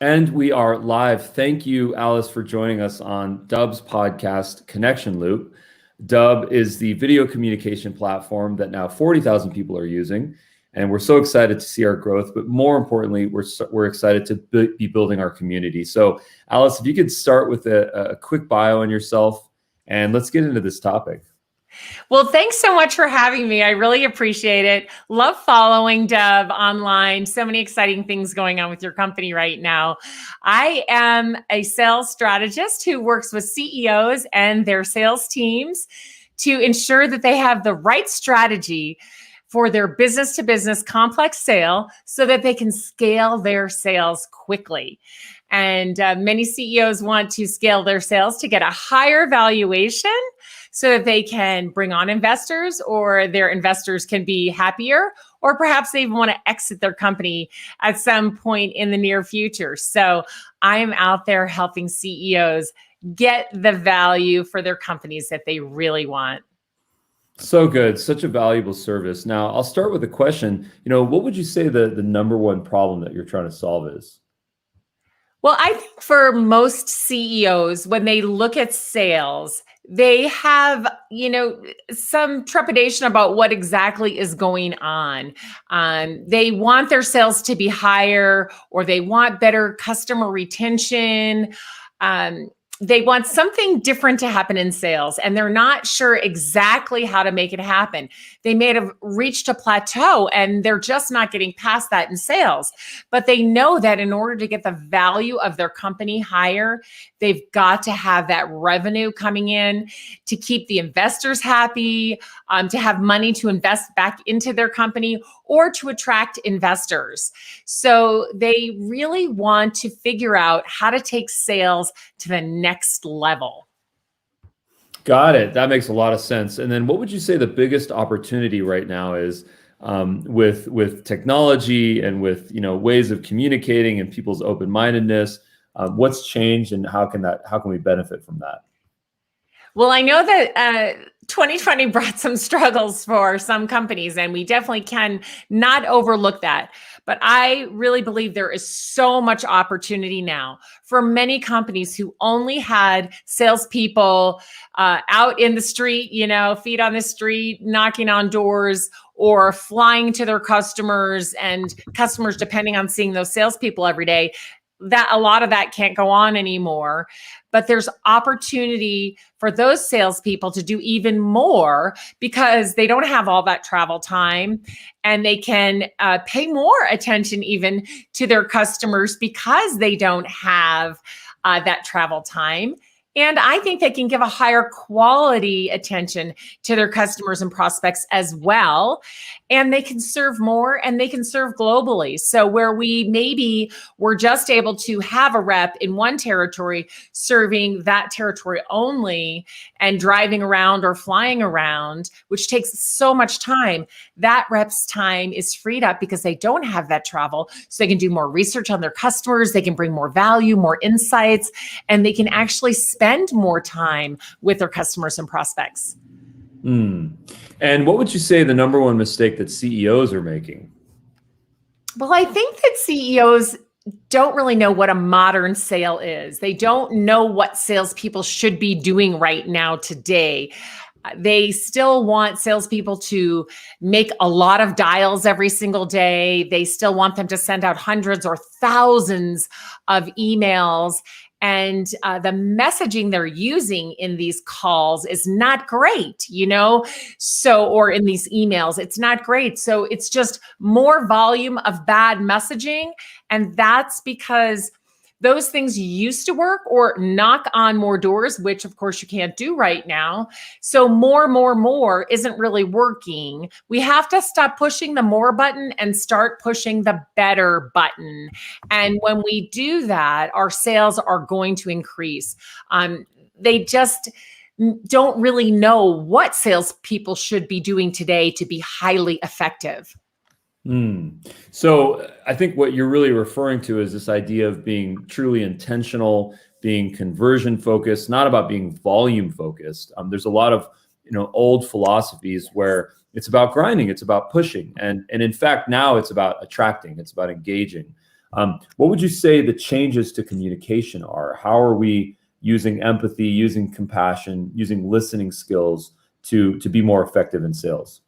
And we are live. Thank you, Alice, for joining us on Dubb's podcast, Connection Loop. Dubb is the video communication platform that now 40,000 people are using. And we're so excited to see our growth, but more importantly, we're excited to be building our community. So Alice, if you could start with a quick bio on yourself, and let's get into this topic. Well, thanks so much for having me. I really appreciate it. Love following Dubb online. So many exciting things going on with your company right now. I am a sales strategist who works with CEOs and their sales teams to ensure that they have the right strategy for their business-to-business complex sale so that they can scale their sales quickly. And many CEOs want to scale their sales to get a higher valuation so that they can bring on investors, or their investors can be happier, or perhaps they even want to exit their company at some point in the near future. So I am out there helping CEOs get the value for their companies that they really want. So good. Such a valuable service. Now, I'll start with a question. What would you say the number one problem that you're trying to solve is? Well, I think for most CEOs, when they look at sales, they have, some trepidation about what exactly is going on. They want their sales to be higher, or they want better customer retention. They want something different to happen in sales, and they're not sure exactly how to make it happen. They may have reached a plateau and they're just not getting past that in sales, but they know that in order to get the value of their company higher, they've got to have that revenue coming in to keep the investors happy, to have money to invest back into their company, or to attract investors. So they really want to figure out how to take sales to the next level. Got it. That makes a lot of sense. And then what would you say the biggest opportunity right now is with technology and with ways of communicating and people's open-mindedness? What's changed, and how can we benefit from that? Well, I know that 2020 brought some struggles for some companies, and we definitely can not overlook that. But I really believe there is so much opportunity now for many companies who only had salespeople out in the street, feet on the street, knocking on doors, or flying to their customers, and customers depending on seeing those salespeople every day. That a lot of that can't go on anymore, but there's opportunity for those salespeople to do even more because they don't have all that travel time, and they can pay more attention even to their customers because they don't have that travel time. And I think they can give a higher quality attention to their customers and prospects as well. And they can serve more, and they can serve globally. So where we maybe were just able to have a rep in one territory serving that territory only and driving around or flying around, which takes so much time, that rep's time is freed up because they don't have that travel. So they can do more research on their customers, they can bring more value, more insights, and they can actually spend more time with their customers and prospects. And what would you say the number one mistake that CEOs are making? Well, I think that CEOs don't really know what a modern sale is. They don't know what salespeople should be doing right now today. They still want salespeople to make a lot of dials every single day. They still want them to send out hundreds or thousands of emails. And the messaging they're using in these calls is not great, or in these emails, it's not great. So it's just more volume of bad messaging. And that's because those things used to work or knock on more doors, which of course you can't do right now. So more isn't really working. We have to stop pushing the more button and start pushing the better button. And when we do that, our sales are going to increase. They just don't really know what salespeople should be doing today to be highly effective. So I think what you're really referring to is this idea of being truly intentional, being conversion focused, not about being volume focused. There's a lot of old philosophies where it's about grinding, it's about pushing, and in fact now it's about attracting, it's about engaging. What would you say the changes to communication are? How are we using empathy, using compassion, using listening skills to be more effective in sales?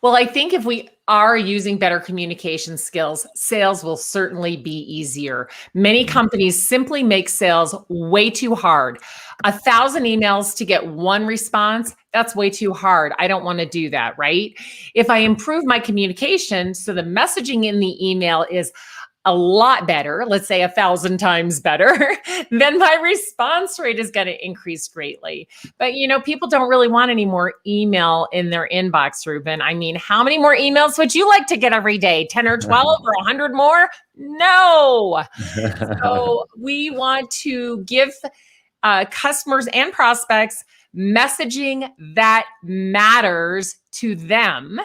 Well, I think if we are using better communication skills, sales will certainly be easier. Many companies simply make sales way too hard. 1,000 emails to get one response, that's way too hard. I don't want to do that, right? If I improve my communication, so the messaging in the email is a lot better, let's say 1,000 times better, then my response rate is going to increase greatly. But people don't really want any more email in their inbox, Ruben. I mean, how many more emails would you like to get every day? 10 or 12 or 100 more? No. So we want to give customers and prospects messaging that matters to them.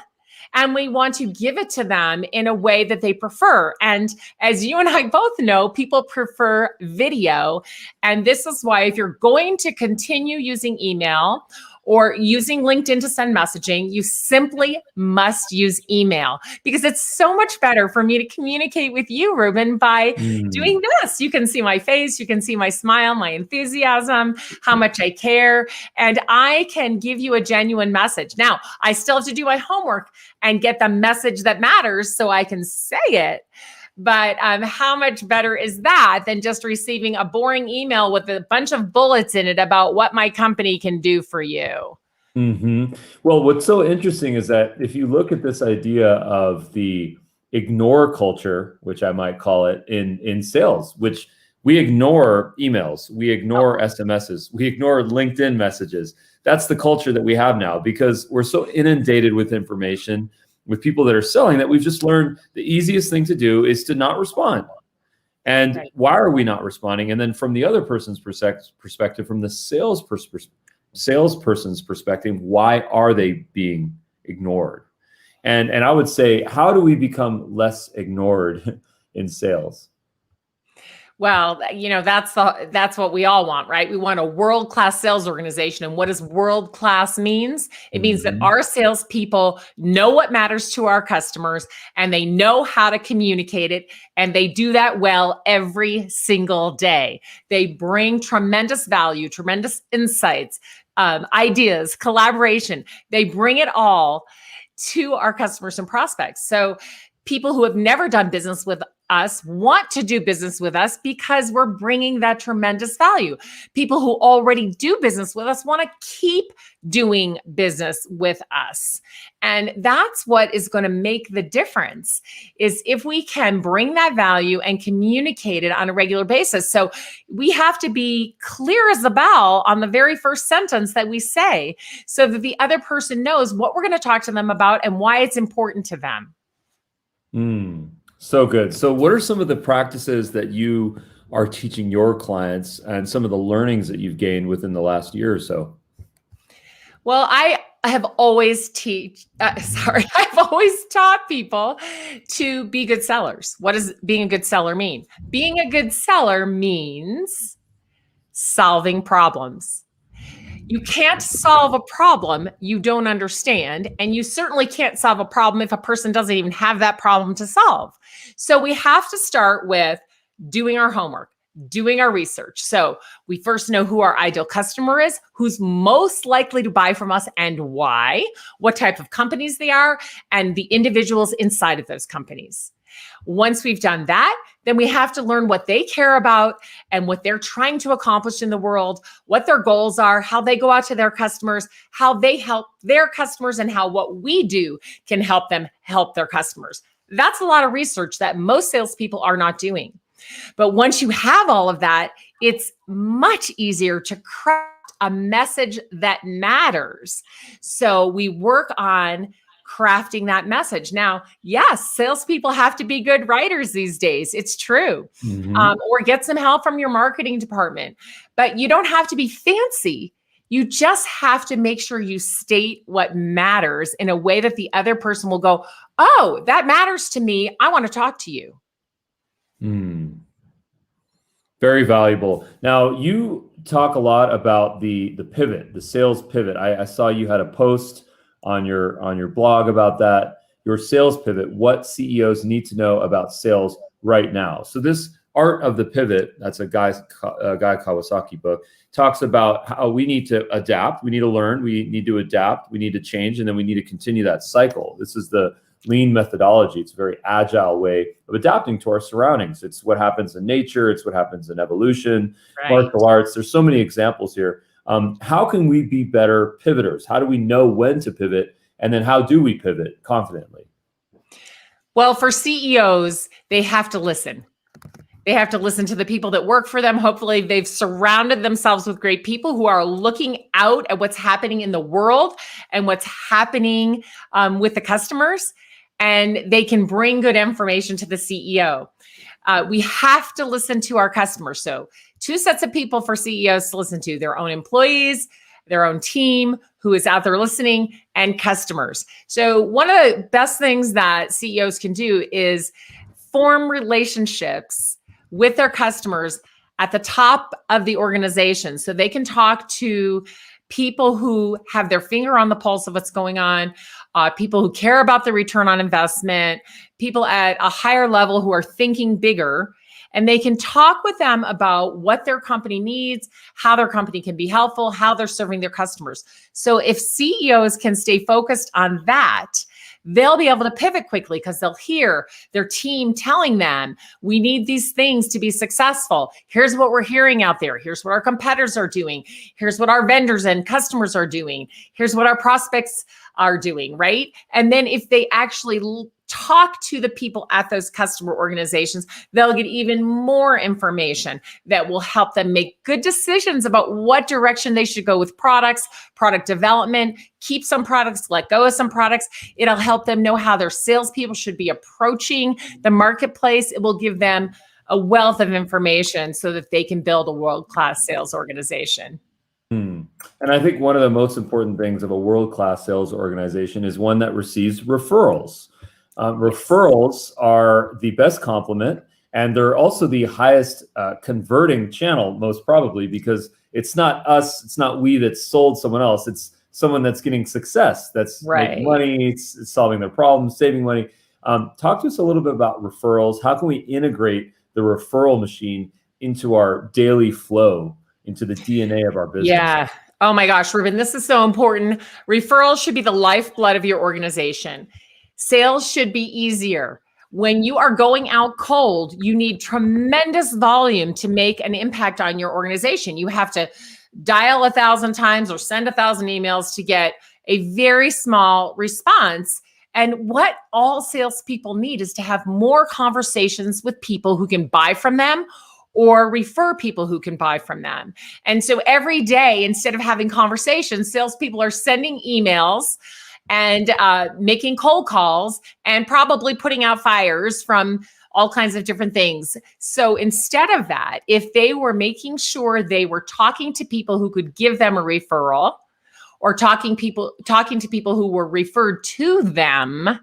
And we want to give it to them in a way that they prefer. And as you and I both know, people prefer video. And this is why if you're going to continue using email or using LinkedIn to send messaging, you simply must use email, because it's so much better for me to communicate with you, Ruben, by doing this. You can see my face, you can see my smile, my enthusiasm, how much I care, and I can give you a genuine message. Now, I still have to do my homework and get the message that matters so I can say it. But how much better is that than just receiving a boring email with a bunch of bullets in it about what my company can do for you? Well, what's so interesting is that if you look at this idea of the ignore culture, which I might call it in sales, which we ignore emails, we ignore SMSs, we ignore LinkedIn messages. That's the culture that we have now, because we're so inundated with information with people that are selling that we've just learned the easiest thing to do is to not respond. And why are we not responding? And then from the other person's perspective, from the salesperson's perspective, why are they being ignored? And I would say, how do we become less ignored in sales? Well, that's what we all want, right? We want a world-class sales organization. And what does world-class means? It means that our salespeople know what matters to our customers and they know how to communicate it. And they do that well every single day. They bring tremendous value, tremendous insights, ideas, collaboration. They bring it all to our customers and prospects. So people who have never done business with us want to do business with us because we're bringing that tremendous value. People who already do business with us want to keep doing business with us. And that's what is going to make the difference, is if we can bring that value and communicate it on a regular basis. So we have to be clear as a bell on the very first sentence that we say, so that the other person knows what we're going to talk to them about and why it's important to them. So good. So what are some of the practices that you are teaching your clients and some of the learnings that you've gained within the last year or so? Well, I have always I've always taught people to be good sellers. What does being a good seller mean? Being a good seller means solving problems. You can't solve a problem you don't understand, and you certainly can't solve a problem if a person doesn't even have that problem to solve. So we have to start with doing our homework, doing our research. So we first know who our ideal customer is, who's most likely to buy from us and why, what type of companies they are, and the individuals inside of those companies. Once we've done that, then we have to learn what they care about and what they're trying to accomplish in the world, what their goals are, how they go out to their customers, how they help their customers, and how what we do can help them help their customers. That's a lot of research that most salespeople are not doing. But once you have all of that, it's much easier to craft a message that matters. So we work on crafting that message. Now, yes, salespeople have to be good writers these days. It's true. Or get some help from your marketing department. But you don't have to be fancy. You just have to make sure you state what matters in a way that the other person will go, oh, that matters to me. I want to talk to you. Very valuable. Now, you talk a lot about the pivot, the sales pivot. I saw you had a post on your blog about that, your sales pivot, what CEOs need to know about sales right now. So this art of the pivot, that's a Guy Kawasaki book, talks about how we need to adapt, we need to learn, we need to adapt, we need to change, and then we need to continue that cycle. This is the lean methodology. It's a very agile way of adapting to our surroundings. It's what happens in nature. It's what happens in evolution, martial arts. There's so many examples here. How can we be better pivoters? How do we know when to pivot? And then how do we pivot confidently? Well, for CEOs, they have to listen. They have to listen to the people that work for them. Hopefully, they've surrounded themselves with great people who are looking out at what's happening in the world and what's happening with the customers, and they can bring good information to the CEO. We have to listen to our customers. So 2 sets of people for CEOs to listen to: their own employees, their own team who is out there listening, and customers. So one of the best things that CEOs can do is form relationships with their customers at the top of the organization, so they can talk to people who have their finger on the pulse of what's going on, people who care about the return on investment, people at a higher level who are thinking bigger, and they can talk with them about what their company needs, how their company can be helpful, how they're serving their customers. So if CEOs can stay focused on that, they'll be able to pivot quickly because they'll hear their team telling them, we need these things to be successful. Here's what we're hearing out there. Here's what our competitors are doing. Here's what our vendors and customers are doing. Here's what our prospects are doing, right? And then if they actually talk to the people at those customer organizations, they'll get even more information that will help them make good decisions about what direction they should go with products, product development, keep some products, let go of some products. It'll help them know how their salespeople should be approaching the marketplace. It will give them a wealth of information so that they can build a world-class sales organization. And I think one of the most important things of a world-class sales organization is one that receives referrals. Referrals are the best compliment, and they're also the highest converting channel, most probably, because it's not us, it's not we that sold someone else, it's someone that's getting success, that's making money, it's solving their problems, saving money. Talk to us a little bit about referrals. How can we integrate the referral machine into our daily flow, into the DNA of our business? Yeah. Oh my gosh, Ruben, this is so important. Referrals should be the lifeblood of your organization. Sales should be easier. When you are going out cold, you need tremendous volume to make an impact on your organization. You have to dial 1,000 times or send 1,000 emails to get a very small response. And what all salespeople need is to have more conversations with people who can buy from them or refer people who can buy from them. And so every day, instead of having conversations, salespeople are sending emails and making cold calls and probably putting out fires from all kinds of different things. So instead of that, if they were making sure they were talking to people who could give them a referral or talking to people who were referred to them,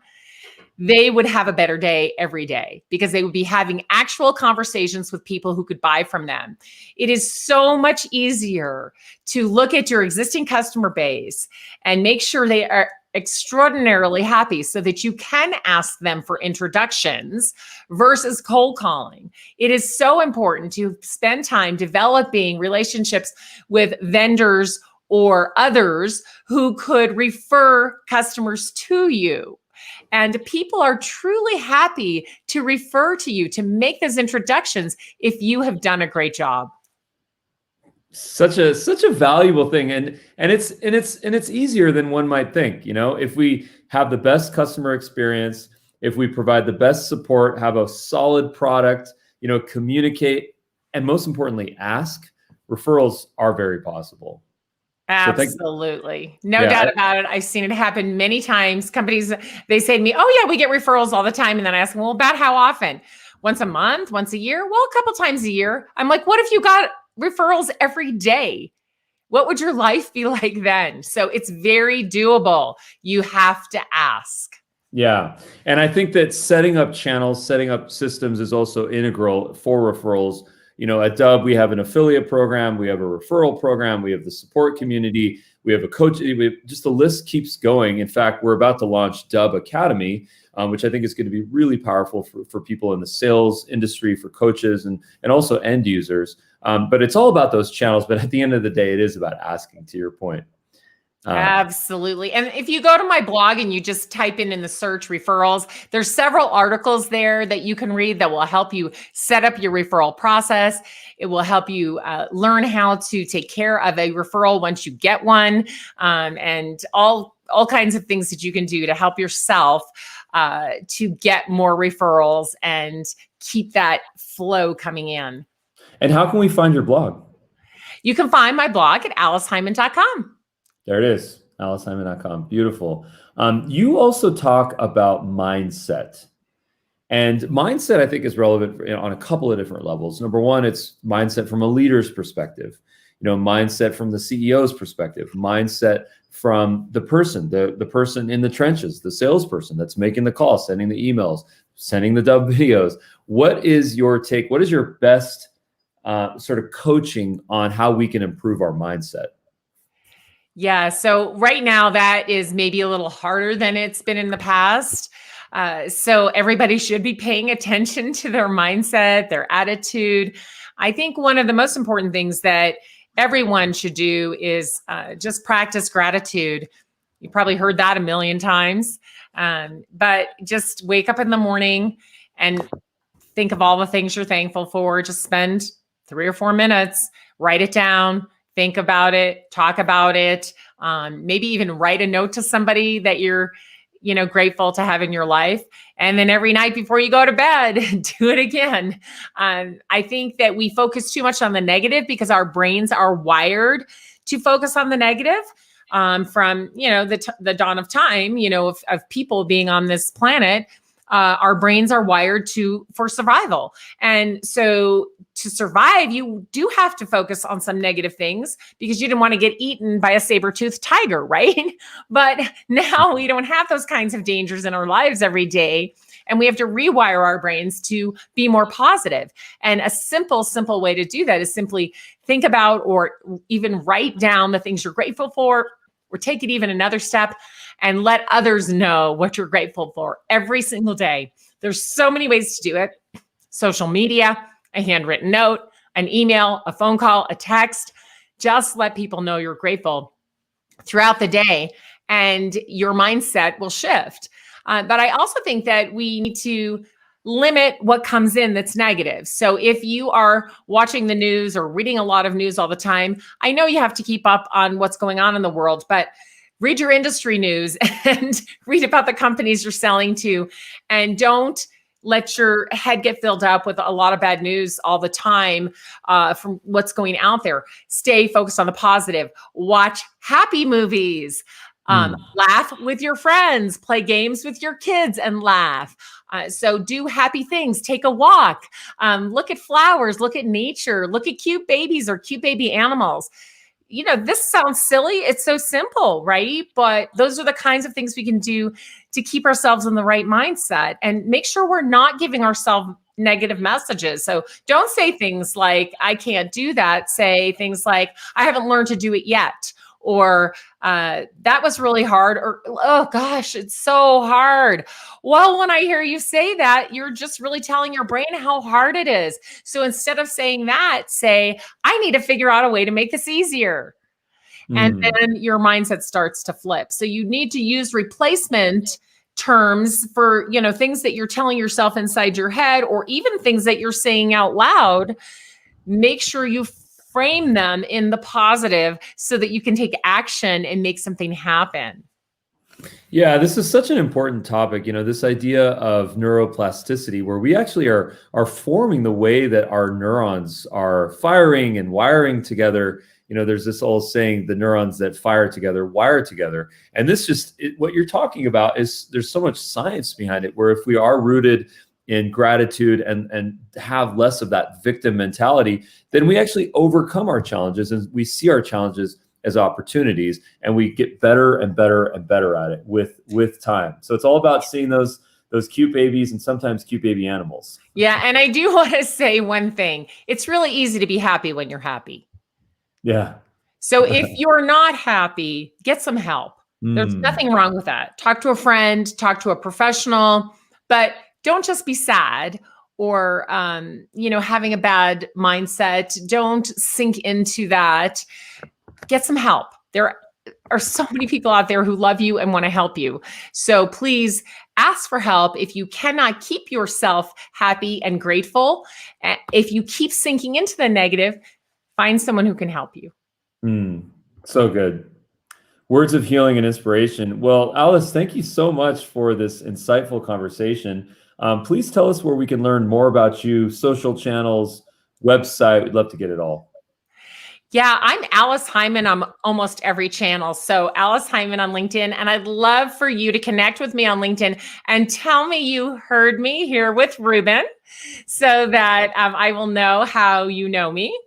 they would have a better day every day because they would be having actual conversations with people who could buy from them. It is so much easier to look at your existing customer base and make sure they are extraordinarily happy so that you can ask them for introductions versus cold calling. It is so important to spend time developing relationships with vendors or others who could refer customers to you. And people are truly happy to refer to you, to make those introductions if you have done a great job. Such a valuable thing, and it's easier than one might think. You know, if we have the best customer experience, if we provide the best support, have a solid product, you know, communicate, and most importantly, ask, referrals are very possible. Absolutely. No doubt about it. I've seen it happen many times. Companies, they say to me, oh yeah, we get referrals all the time. And then I ask them, well, about how often? Once a month, once a year? Well, a couple times a year. I'm like, what if you got referrals every day? What would your life be like then? So it's very doable. You have to ask. Yeah. And I think that setting up channels, setting up systems is also integral for referrals. You know, at Dubb, we have an affiliate program, we have a referral program, we have the support community, We have a coach. Just the list keeps going. In fact, we're about to launch Dubb Academy, which I think is going to be really powerful for people in the sales industry, for coaches, and also end users. But it's all about those channels. But at the end of the day, it is about asking, to your point. Absolutely. And if you go to my blog and you just type in the search referrals, there's several articles there that you can read that will help you set up your referral process. It will help you learn how to take care of a referral once you get one, and all kinds of things that you can do to help yourself to get more referrals and keep that flow coming in. And how can we find your blog? You can find my blog at alicehyman.com. There it is, alicehyman.com. Beautiful. You also talk about mindset. And mindset, I think, is relevant on a couple of different levels. Number one, it's mindset from a leader's perspective, mindset from the CEO's perspective, mindset from the person, the person in the trenches, the salesperson that's making the call, sending the emails, sending the Dubb videos. What is your take? What is your best sort of coaching on how we can improve our mindset? Yeah. So right now that is maybe a little harder than it's been in the past. So everybody should be paying attention to their mindset, their attitude. I think one of the most important things that everyone should do is just practice gratitude. You probably heard that a million times, but just wake up in the morning and think of all the things you're thankful for. Just spend 3 or 4 minutes, write it down. Think about it, talk about it, maybe even write a note to somebody that you're, grateful to have in your life. And then every night before you go to bed, do it again. I think that we focus too much on the negative because our brains are wired to focus on the negative. From, the dawn of time, of people being on this planet, our brains are wired for survival. And so to survive, you do have to focus on some negative things because you didn't want to get eaten by a saber-toothed tiger, right? But now we don't have those kinds of dangers in our lives every day. And we have to rewire our brains to be more positive. And a simple way to do that is simply think about or even write down the things you're grateful for, or take it even another step and let others know what you're grateful for every single day. There's so many ways to do it. Social media, a handwritten note, an email, a phone call, a text. Just let people know you're grateful throughout the day and your mindset will shift. But I also think that we need to limit what comes in that's negative. So if you are watching the news or reading a lot of news all the time, I know you have to keep up on what's going on in the world, but read your industry news and read about the companies you're selling to, and don't let your head get filled up with a lot of bad news all the time from what's going out there. Stay focused on the positive. Watch happy movies. Laugh with your friends. Play games with your kids and laugh. So do happy things. Take a walk. Look at flowers. Look at nature. Look at cute babies or cute baby animals. This sounds silly. It's so simple, right? But those are the kinds of things we can do to keep ourselves in the right mindset and make sure we're not giving ourselves negative messages. So don't say things like, I can't do that. Say things like, I haven't learned to do it yet. Or that was really hard. Or, oh gosh, it's so hard. Well, when I hear you say that, you're just really telling your brain how hard it is. So instead of saying that, say, I need to figure out a way to make this easier. And then your mindset starts to flip. So you need to use replacement terms for, things that you're telling yourself inside your head, or even things that you're saying out loud. Make sure you frame them in the positive so that you can take action and make something happen. Yeah, this is such an important topic. This idea of neuroplasticity, where we actually are forming the way that our neurons are firing and wiring together. There's this old saying, the neurons that fire together wire together. And this what you're talking about is, there's so much science behind it, where if we are rooted in gratitude and have less of that victim mentality, then we actually overcome our challenges, and we see our challenges as opportunities, and we get better and better and better at it with time. So it's all about seeing those cute babies and sometimes cute baby animals. Yeah. And I do want to say one thing. It's really easy to be happy when you're happy. Yeah. So if you're not happy, get some help. There's nothing wrong with that. Talk to a friend, talk to a professional, but don't just be sad or having a bad mindset. Don't sink into that. Get some help. There are so many people out there who love you and want to help you. So please ask for help. If you cannot keep yourself happy and grateful, if you keep sinking into the negative, find someone who can help you. So good. Words of healing and inspiration. Well, Alice, thank you so much for this insightful conversation. Please tell us where we can learn more about you, social channels, website. We'd love to get it all. Yeah, I'm Alice Hyman on almost every channel. So Alice Hyman on LinkedIn. And I'd love for you to connect with me on LinkedIn and tell me you heard me here with Ruben so that I will know how you know me.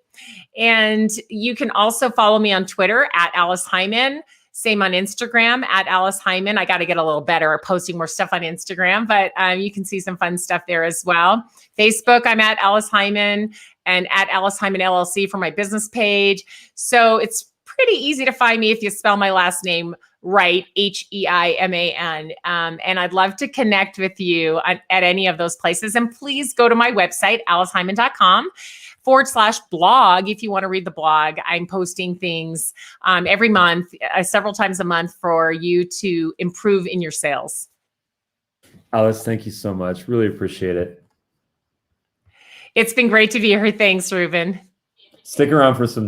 And you can also follow me on Twitter at Alice Hyman. Same on Instagram at Alice Hyman. I got to get a little better at posting more stuff on Instagram, but you can see some fun stuff there as well. Facebook, I'm at Alice Hyman, and at Alice Hyman LLC for my business page. So it's pretty easy to find me if you spell my last name right, Heiman. And I'd love to connect with you at any of those places. And please go to my website, alicehyman.com/blog. If you want to read the blog, I'm posting things every month, several times a month for you to improve in your sales. Alice, thank you so much. Really appreciate it. It's been great to be here. Thanks, Ruben. Stick around for some